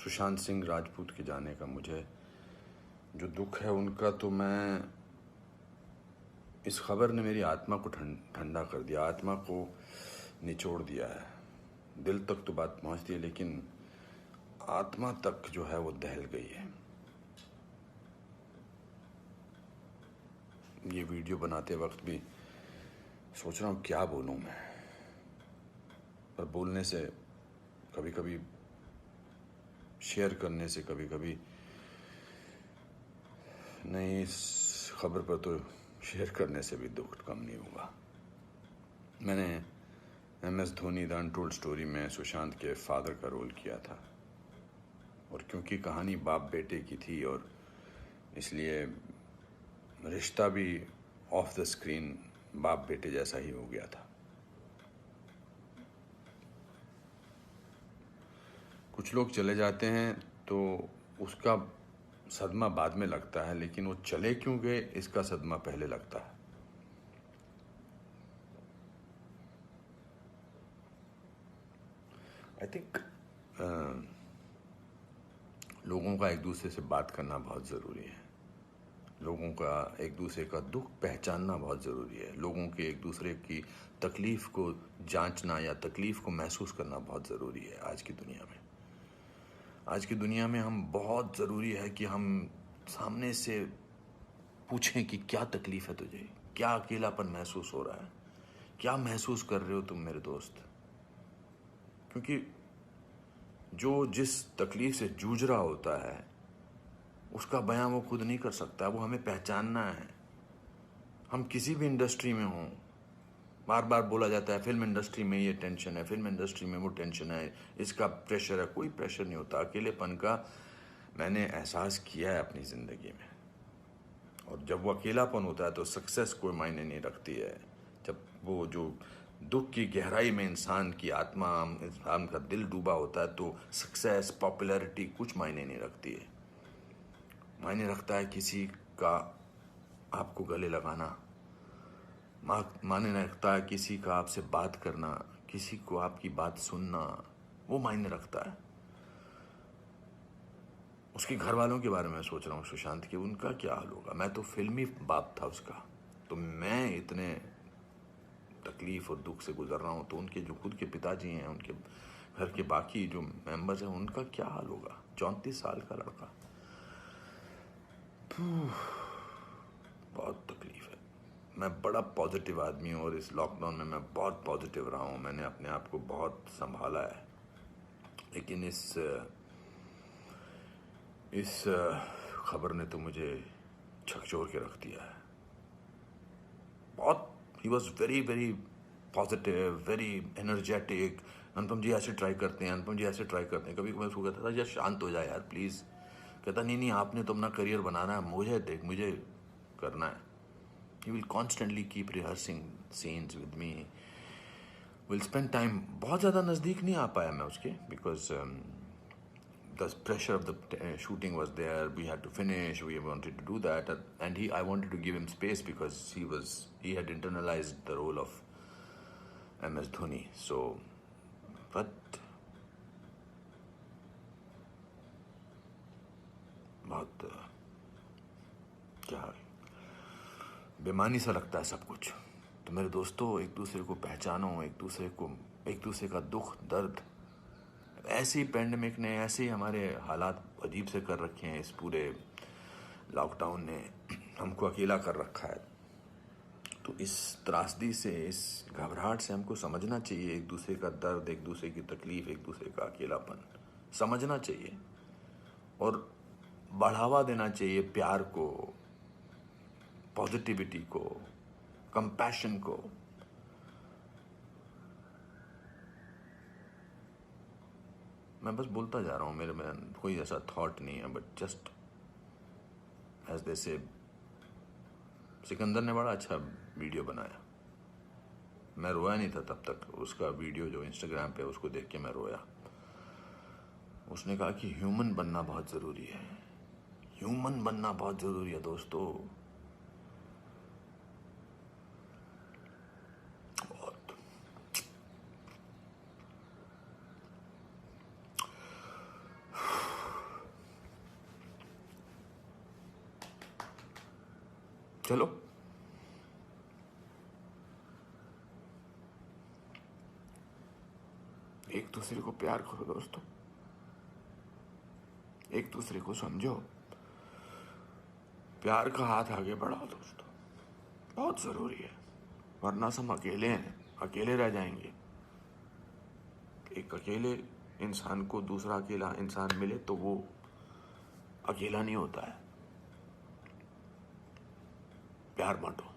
सुशांत सिंह राजपूत के जाने का मुझे जो दुख है उनका, तो मैं इस खबर ने मेरी आत्मा को ठंडा कर दिया, आत्मा को निचोड़ दिया है। दिल तक तो बात पहुंचती है लेकिन आत्मा तक जो है वो दहल गई है। ये वीडियो बनाते वक्त भी सोच रहा हूँ क्या बोलूँ मैं, पर बोलने से कभी कभी, शेयर करने से कभी कभी नहीं, इस खबर पर तो शेयर करने से भी दुख कम नहीं हुआ। मैंने MS Dhoni the untold story में सुशांत के फादर का रोल किया था, और क्योंकि कहानी बाप बेटे की थी और इसलिए रिश्ता भी ऑफ द स्क्रीन बाप बेटे जैसा ही हो गया था। कुछ लोग चले जाते हैं तो उसका सदमा बाद में लगता है, लेकिन वो चले क्यों गए इसका सदमा पहले लगता है। आई थिंक लोगों का एक दूसरे से बात करना बहुत ज़रूरी है। लोगों का एक दूसरे का दुख पहचानना बहुत ज़रूरी है। लोगों के एक दूसरे की तकलीफ़ को जांचना या तकलीफ़ को महसूस करना बहुत ज़रूरी है आज की दुनिया में। आज की दुनिया में हम बहुत ज़रूरी है कि हम सामने से पूछें कि क्या तकलीफ़ है तुझे, क्या अकेलापन महसूस हो रहा है, क्या महसूस कर रहे हो तुम मेरे दोस्त। क्योंकि जो जिस तकलीफ़ से जूझ रहा होता है उसका बयां वो खुद नहीं कर सकता, वो हमें पहचानना है। हम किसी भी इंडस्ट्री में हों, बार बार बोला जाता है फिल्म इंडस्ट्री में ये टेंशन है, फिल्म इंडस्ट्री में वो टेंशन है, इसका प्रेशर है। कोई प्रेशर नहीं होता। अकेलेपन का मैंने एहसास किया है अपनी ज़िंदगी में, और जब वो अकेलापन होता है तो सक्सेस कोई मायने नहीं रखती है। जब वो जो दुख की गहराई में इंसान की आत्मा, इंसान का दिल डूबा होता है तो सक्सेस, पॉपुलैरिटी कुछ मायने नहीं रखती है। मायने रखता है किसी का आपको गले लगाना, मायने रखता है किसी का आपसे बात करना, किसी को आपकी बात सुनना, वो मायने रखता है। उसके घर वालों के बारे में सोच रहा हूँ सुशांत के, उनका क्या हाल होगा। मैं तो फिल्मी बाप था उसका, तो मैं इतने तकलीफ और दुख से गुजर रहा हूँ, तो उनके जो खुद के पिताजी हैं, उनके घर के बाकी जो मेंबर्स हैं, उनका क्या हाल होगा। 34 साल का लड़का, बहुत तकलीफ है। मैं बड़ा पॉजिटिव आदमी हूँ और इस लॉकडाउन में मैं बहुत पॉजिटिव रहा हूँ। मैंने अपने आप को बहुत संभाला है, लेकिन इस खबर ने तो मुझे झकझोर के रख दिया है। बहुत ही was very very positive, very energetic. Anupam ji ऐसे ट्राई करते हैं, अनुपम जी ऐसे ट्राई करते हैं। कभी मैं उसको कहता था यार शांत हो जाए यार प्लीज़। कहता नहीं आपने तो अपना करियर बनाना है, मुझे देख, मुझे करना है। He will constantly keep rehearsing scenes with me. We'll spend time. बहुत ज़्यादा नज़दीक नहीं आ पाया मैं उसके, because the pressure of the shooting was there. We had to finish. We wanted to do that, and I wanted to give him space because he had internalized the role of MS Dhoni. So, but बहुत क्या बेमानी सा लगता है सब कुछ। तो मेरे दोस्तों, एक दूसरे को पहचानो, एक दूसरे का दुख दर्द। ऐसे ही पैंडमिक ने, ऐसे ही हमारे हालात अजीब से कर रखे हैं। इस पूरे लॉकडाउन ने हमको अकेला कर रखा है। तो इस त्रासदी से, इस घबराहट से हमको समझना चाहिए एक दूसरे का दर्द, एक दूसरे की तकलीफ, एक दूसरे का अकेलापन समझना चाहिए और बढ़ावा देना चाहिए प्यार को, पॉजिटिविटी को, कंपैशन को। मैं बस बोलता जा रहा हूँ, मेरे में कोई ऐसा थॉट नहीं है, बट जस्ट एज दे से। सिकंदर ने बड़ा अच्छा वीडियो बनाया, मैं रोया नहीं था तब तक। उसका वीडियो जो इंस्टाग्राम पे, उसको देख के मैं रोया। उसने कहा कि ह्यूमन बनना बहुत ज़रूरी है, ह्यूमन बनना बहुत ज़रूरी है दोस्तों। बहुत चलो, एक दूसरे को प्यार करो दोस्तों, एक दूसरे को समझो, प्यार का हाथ आगे बढ़ाओ दोस्तों, बहुत जरूरी है। वरना हम अकेले हैं, अकेले रह जाएंगे। एक अकेले इंसान को दूसरा अकेला इंसान मिले तो वो अकेला नहीं होता है। प्यार बांटो।